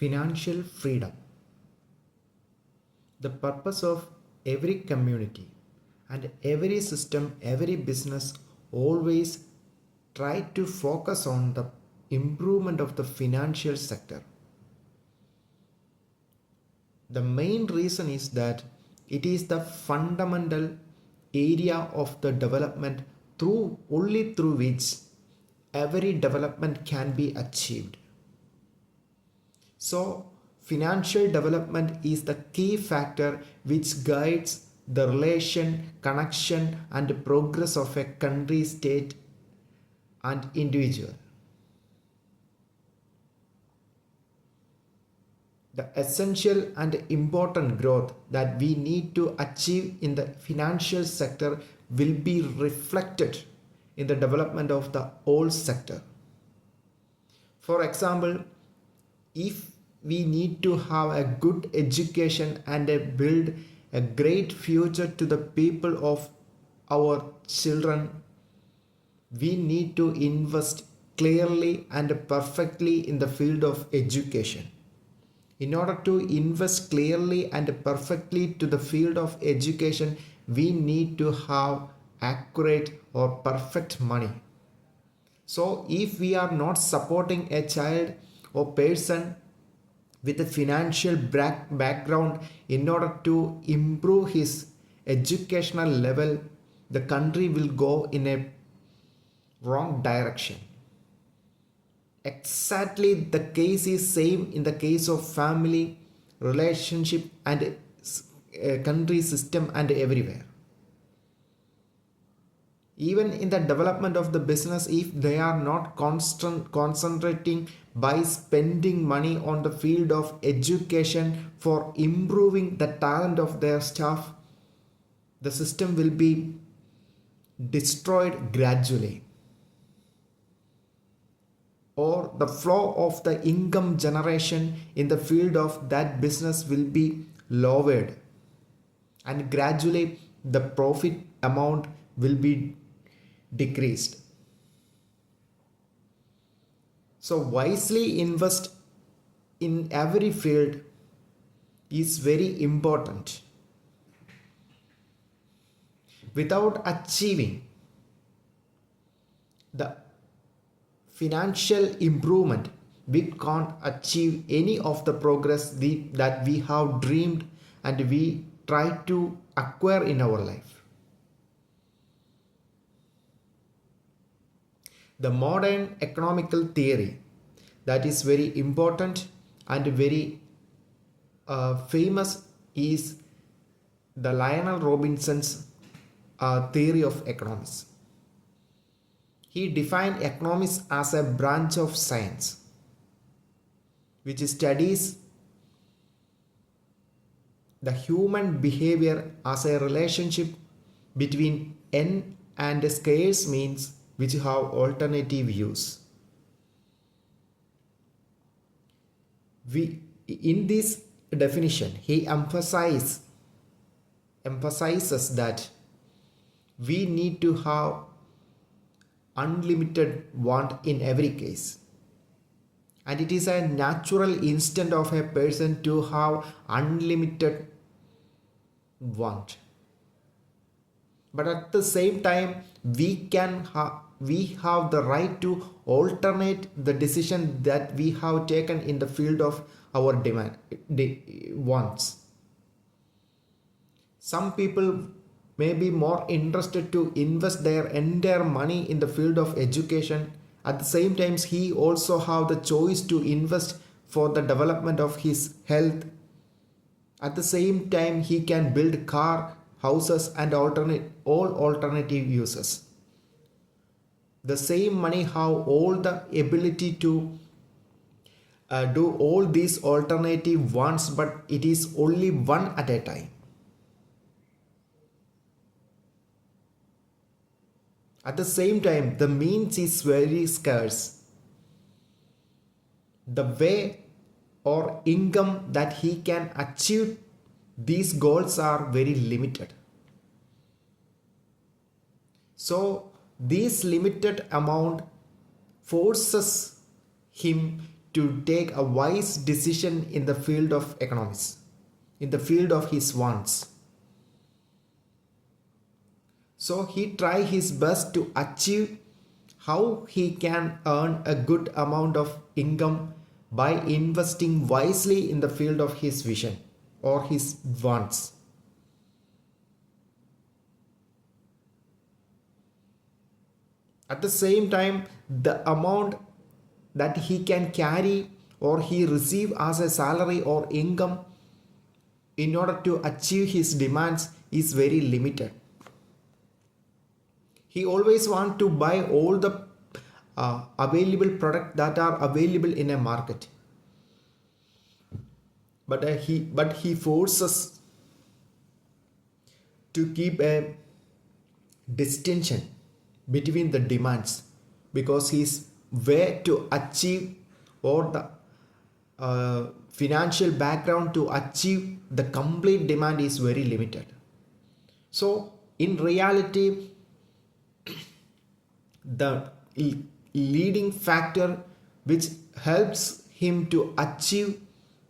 Financial freedom. The purpose of every community and every system, every business always try to focus on the improvement of the financial sector. The main reason is that it is the fundamental area of the development through only through which every development can be achieved. So, financial development is the key factor which guides the relation, connection, and progress of a country, state, and individual. The essential and important growth that we need to achieve in the financial sector will be reflected in the development of the whole sector. For example, if we need to have a good education and build a great future to the people of our children, we need to invest clearly and perfectly in the field of education. In order to invest clearly and perfectly to the field of education, we need to have accurate or perfect money. So if we are not supporting a child or person with a financial background in order to improve his educational level, the country will go in a wrong direction. Exactly the case is same in the case of family, relationship, and country system and everywhere. Even in the development of the business, if they are not concentrating by spending money on the field of education for improving the talent of their staff, the system will be destroyed gradually, or the flow of the income generation in the field of that business will be lowered, and gradually the profit amount will be decreased. So wisely invest in every field is very important. Without achieving the financial improvement, we can't achieve any of the progress that we have dreamed and we try to acquire in our life. The modern economical theory that is very important and very famous is the Lionel Robinson's theory of economics. He defined economics as a branch of science which studies the human behavior as a relationship between n and scarce means which have alternative use. In this definition, he emphasizes that we need to have unlimited want in every case, and it is a natural instinct of a person to have unlimited want. But at the same time, we have the right to alternate the decision that we have taken in the field of our wants. Some people may be more interested to invest their entire money in the field of education. At the same time, he also have the choice to invest for the development of his health. At the same time, he can build car, houses, and all alternative uses. The same money have all the ability to do all these alternative wants, but it is only one at a time. At the same time, the means is very scarce. The way or income that he can achieve these goals are very limited. So this limited amount forces him to take a wise decision in the field of economics, in the field of his wants. So he try his best to achieve how he can earn a good amount of income by investing wisely in the field of his vision or his wants. At the same time, the amount that he can carry or he receive as a salary or income in order to achieve his demands is very limited. He always want to buy all the available product that are available in a market, but he forces to keep a distinction between the demands because his way to achieve or the financial background to achieve the complete demand is very limited. So in reality, the leading factor which helps him to achieve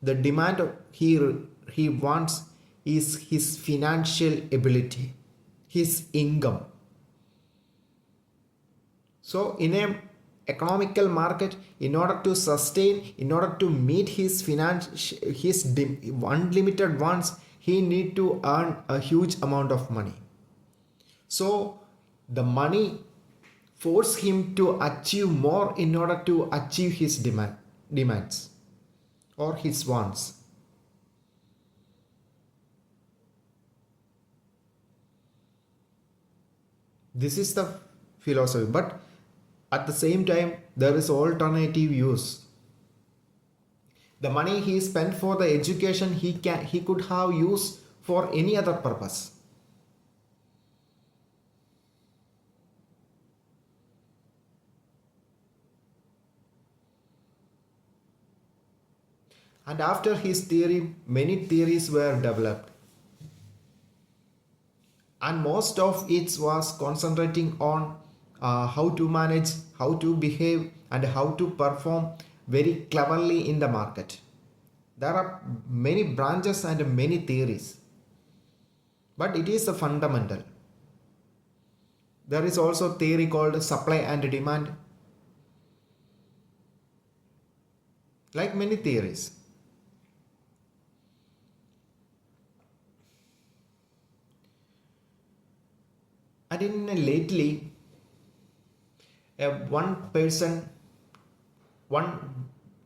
the demand he wants is his financial ability, his income. So in a economical market, in order to sustain, in order to meet his unlimited wants, he need to earn a huge amount of money. So the money force him to achieve more in order to achieve his demands or his wants. This is the philosophy, but at the same time there is alternative use. The money he spent for the education he could have used for any other purpose. And after his theory, many theories were developed. And most of it was concentrating on how to manage, how to behave, and how to perform very cleverly in the market. There are many branches and many theories, but it is a fundamental. There is also theory called supply and demand, like many theories. And in lately, one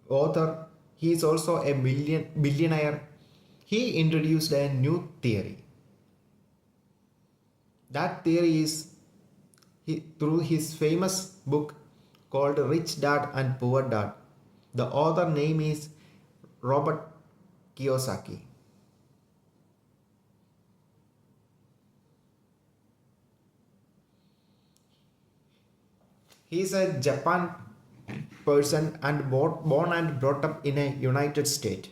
author, he is also a billionaire. He introduced a new theory. That theory is through his famous book called Rich Dad and Poor Dad. The author name is Robert Kiyosaki. He is a Japan person and born and brought up in a United States.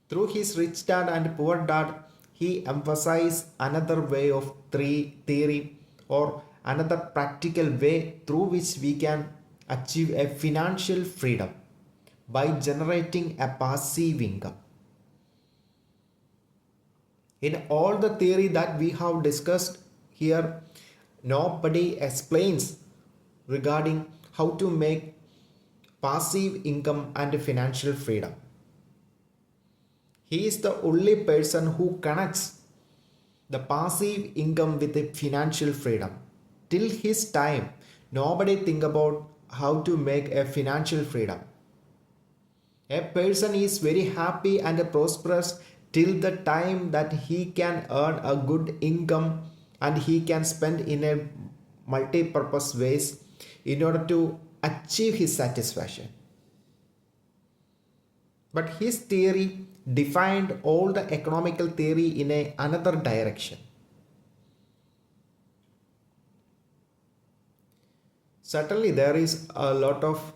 Through his Rich Dad and Poor Dad, he emphasized another way of theory or another practical way through which we can achieve a financial freedom by generating a passive income. In all the theory that we have discussed here, nobody explains regarding how to make passive income and financial freedom. He is the only person who connects the passive income with the financial freedom. Till his time, nobody think about how to make a financial freedom. A person is very happy and prosperous till the time that he can earn a good income and he can spend in a multi-purpose ways in order to achieve his satisfaction. But his theory defined all the economical theory in another direction. Certainly there is a lot of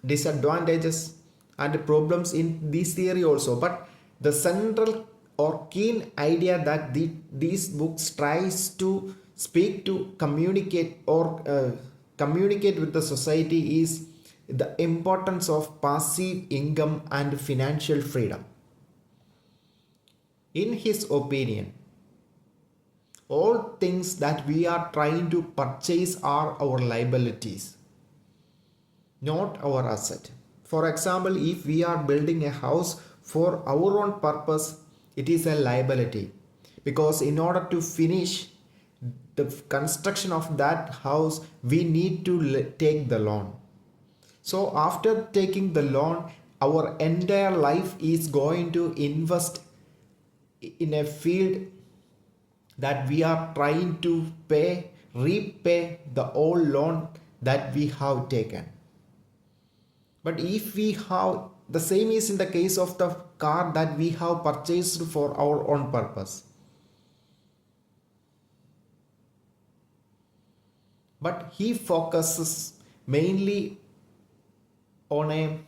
disadvantages and problems in this theory also, but the central or keen idea that these books tries to speak to communicate or communicate with the society is the importance of passive income and financial freedom. In his opinion, all things that we are trying to purchase are our liabilities, not our asset. For example, if we are building a house for our own purpose, it is a liability, because in order to finish the construction of that house, we need to take the loan. So after taking the loan, our entire life is going to invest in a field that we are trying to repay the old loan that we have taken. But if we have, the same is in the case of the car that we have purchased for our own purpose. But he focuses mainly on a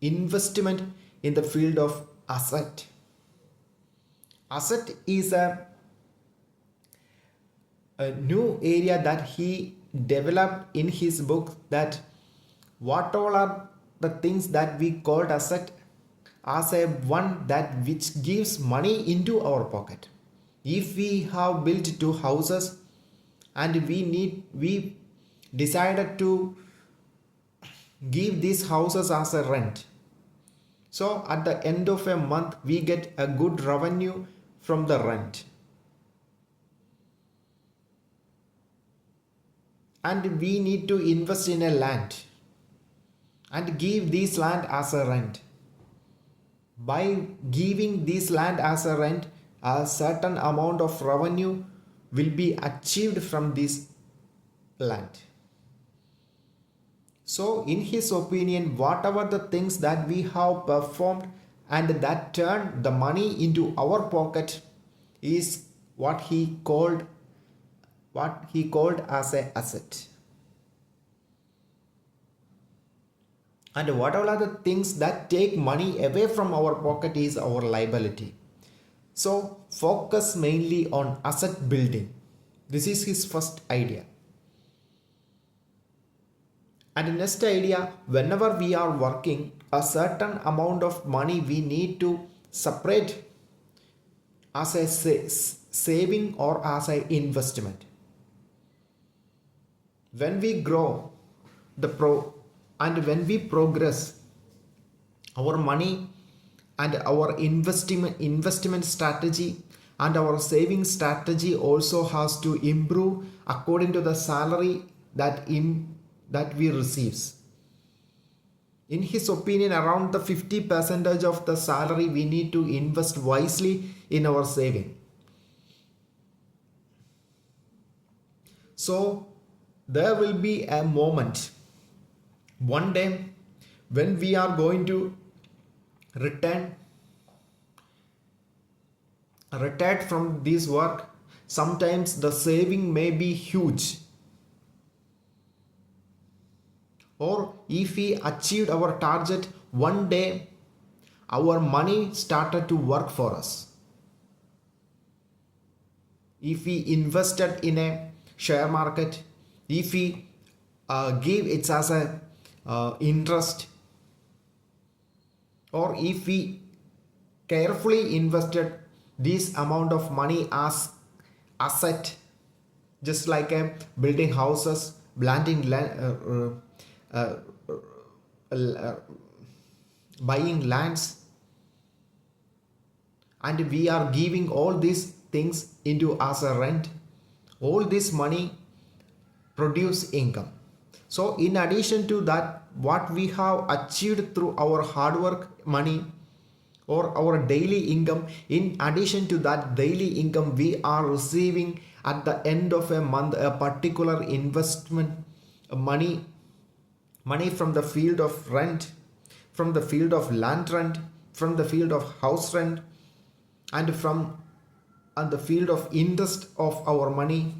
investment in the field of asset. Asset is a new area that he developed in his book, that what all are the things that we called asset as a one that which gives money into our pocket. If we have built two houses and we decided to give these houses as a rent, so at the end of a month we get a good revenue from the rent, and we need to invest in a land and give this land as a rent. By giving this land as a rent, a certain amount of revenue will be achieved from this land. So in his opinion, whatever the things that we have performed and that turn the money into our pocket is what he called as a asset. And whatever are the things that take money away from our pocket is our liability. So focus mainly on asset building. This is his first idea. And the next idea, whenever we are working, a certain amount of money we need to separate as a saving or as an investment. When we grow and when we progress, our money and our investment strategy and our saving strategy also has to improve according to the salary that we receives. In his opinion, around the 50% of the salary we need to invest wisely in our saving. So there will be a moment one day when we are going to retire from this work. Sometimes the saving may be huge, or if we achieved our target, one day our money started to work for us. If we invested in a share market, if we give it as a interest, or if we carefully invested this amount of money as asset, just like building houses, planting land, buying lands, and we are giving all these things into as a rent, all this money produce income. So in addition to that, what we have achieved through our hard work money or our daily income, in addition to that daily income, we are receiving at the end of a month a particular investment money from the field of rent, from the field of land rent, from the field of house rent, and from the field of interest of our money.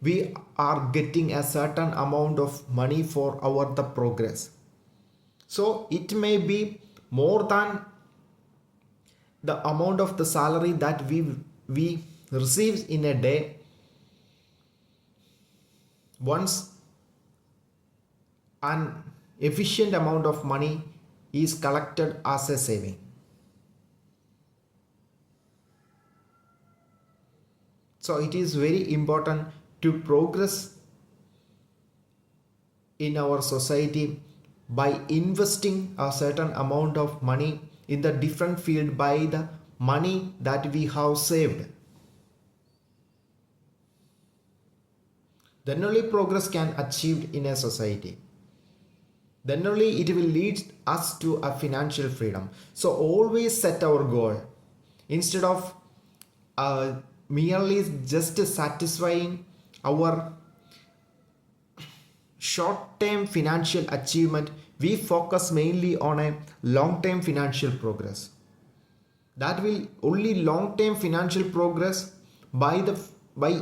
We are getting a certain amount of money for our the progress. So it may be more than the amount of the salary that we receive in a day. Once, and efficient amount of money is collected as a saving. So it is very important to progress in our society by investing a certain amount of money in the different field by the money that we have saved. Then only progress can achieved in a society. Then only it will lead us to a financial freedom. So always set our goal instead of merely just satisfying our short-term financial achievement. We focus mainly on a long-term financial progress. That will only long-term financial progress by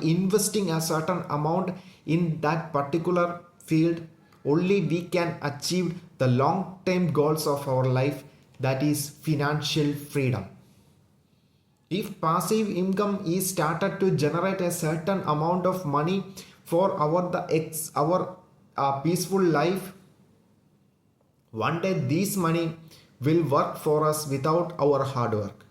investing a certain amount in that particular field. Only we can achieve the long-term goals of our life, that is financial freedom. If passive income is started to generate a certain amount of money for our peaceful life, one day this money will work for us without our hard work.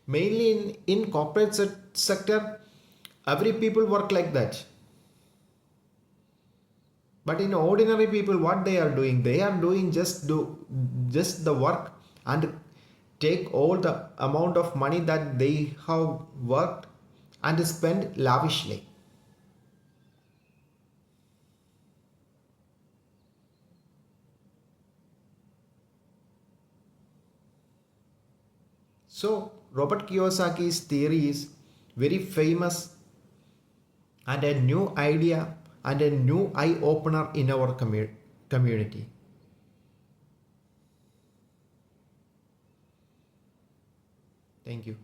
Mainly in corporate sector, every people work like that. But in ordinary people, what they are doing? They are doing just the work and take all the amount of money that they have worked and spend lavishly. So Robert Kiyosaki's theory is very famous and a new idea and a new eye opener in our community. Thank you.